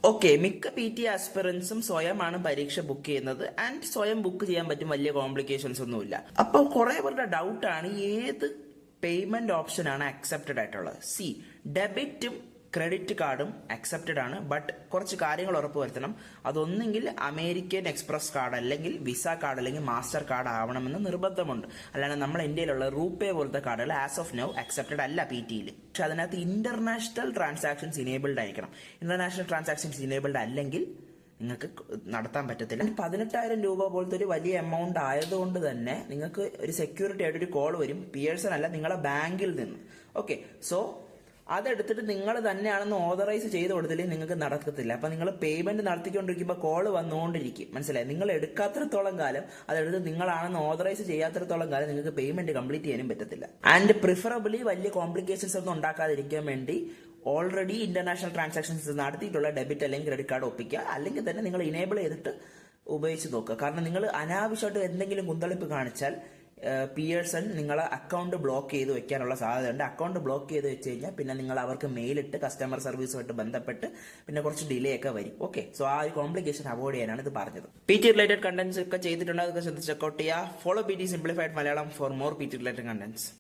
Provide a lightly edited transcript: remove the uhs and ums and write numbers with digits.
Okay, മിക്ക PT ആസ്പിറൻസും സ്വയമാണ് പരീക്ഷ book ചെയ്യുന്നത്. ആൻഡ് സ്വയം ബുക്ക് ചെയ്യാൻ പറ്റും, വലിയ കോംപ്ലിക്കേഷൻസ് ഒന്നുമില്ല. അപ്പോൾ കുറെ പേരുടെ ഡൗട്ടാണ് ഏത് പേയ്മെന്റ് ഓപ്ഷൻ ആണ് അക്സെപ്റ്റഡ് ആയിട്ടുള്ളത്. ഡെബിറ്റും ക്രെഡിറ്റ് കാർഡും അക്സെപ്റ്റഡ് ആണ്. ബട്ട് കുറച്ച് കാര്യങ്ങൾ ഉറപ്പ് വരുത്തണം. അതൊന്നെങ്കിൽ അമേരിക്കൻ എക്സ്പ്രസ് കാർഡ്, അല്ലെങ്കിൽ വിസ കാർഡ്, അല്ലെങ്കിൽ മാസ്റ്റർ കാർഡ് ആവണമെന്ന് നിർബന്ധമുണ്ട്. അല്ലാണ്ട് നമ്മൾ ഇന്ത്യയിലുള്ള റൂപേ പോലത്തെ കാർഡുകൾ ആസ് ഓഫ് നൗ അക്സെപ്റ്റഡ് അല്ല PT-യിൽ. പക്ഷെ അതിനകത്ത് ഇന്റർനാഷണൽ ട്രാൻസാക്ഷൻസ് ഇനേബിൾഡ് ആയിരിക്കണം. ഇന്റർനാഷണൽ ട്രാൻസാക്ഷൻസ് ഇനേബിൾഡ് അല്ലെങ്കിൽ നിങ്ങൾക്ക് നടത്താൻ പറ്റത്തില്ല. 18,000 രൂപ പോലത്തെ ഒരു വലിയ എമൗണ്ട് ആയതുകൊണ്ട് തന്നെ നിങ്ങൾക്ക് ഒരു സെക്യൂരിറ്റി ആയിട്ട് ഒരു കോൾ വരും. പിയേഴ്സൺ അല്ല, നിങ്ങളെ ബാങ്കിൽ നിന്ന്. ഓക്കെ, സോ അതെടുത്തിട്ട് നിങ്ങൾ തന്നെയാണെന്ന് ഓതറൈസ് ചെയ്ത് കൊടുത്തില്ലെങ്കിൽ നിങ്ങൾക്ക് നടക്കത്തില്ല. അപ്പൊ നിങ്ങൾ പേയ്മെന്റ് നടത്തിക്കൊണ്ടിരിക്കുമ്പോൾ കോൾ വന്നുകൊണ്ടിരിക്കും. മനസ്സിലായി? നിങ്ങൾ എടുക്കാത്തിടത്തോളം കാലം, അതെടുത്ത് നിങ്ങളാണെന്ന് ഓതറൈസ് ചെയ്യാത്തിടത്തോളം കാലം നിങ്ങൾക്ക് പേയ്മെന്റ് കംപ്ലീറ്റ് ചെയ്യാനും പറ്റത്തില്ല. ആൻഡ് പ്രിഫറബിളി വലിയ കോംപ്ലിക്കേഷൻസ് ഒന്നും ഉണ്ടാക്കാതിരിക്കാൻ വേണ്ടി ഓൾറെഡി ഇന്റർനാഷണൽ ട്രാൻസാക്ഷൻസ് നടത്തിയിട്ടുള്ള ഡെബിറ്റ് അല്ലെങ്കിൽ ക്രെഡിറ്റ് കാർഡ് ഒപ്പിക്കുക. അല്ലെങ്കിൽ തന്നെ നിങ്ങൾ ഇനേബിൾ ചെയ്തിട്ട് ഉപയോഗിച്ച് നോക്കുക. കാരണം നിങ്ങൾ അനാവശ്യമായിട്ട് എന്തെങ്കിലും കുന്തളിപ്പ് കാണിച്ചാൽ പിയേഴ്സൺ നിങ്ങളെ അക്കൗണ്ട് ബ്ലോക്ക് ചെയ്ത് വെക്കാനുള്ള സാധ്യതയുണ്ട്. അക്കൗണ്ട് ബ്ലോക്ക് ചെയ്ത് വെച്ച് കഴിഞ്ഞാൽ പിന്നെ നിങ്ങൾ അവർക്ക് മെയിലിട്ട് കസ്റ്റമർ സർവീസുമായിട്ട് ബന്ധപ്പെട്ട് പിന്നെ കുറച്ച് ഡിലേ ഒക്കെ വരും. ഓക്കെ, സോ ആ ഒരു കോംപ്ലിക്കേഷൻ അവോയ്ഡ് ചെയ്യാനാണ് ഇത് പറഞ്ഞത്. PT റിലേറ്റഡ് കണ്ടന്റ്സ് ഒക്കെ ചെയ്തിട്ടുണ്ട്, അതൊക്കെ ശ്രദ്ധിച്ച് ചെക്കൗട്ട് ചെയ്യുക. Follow PT simplified Malayalam for more PT related contents.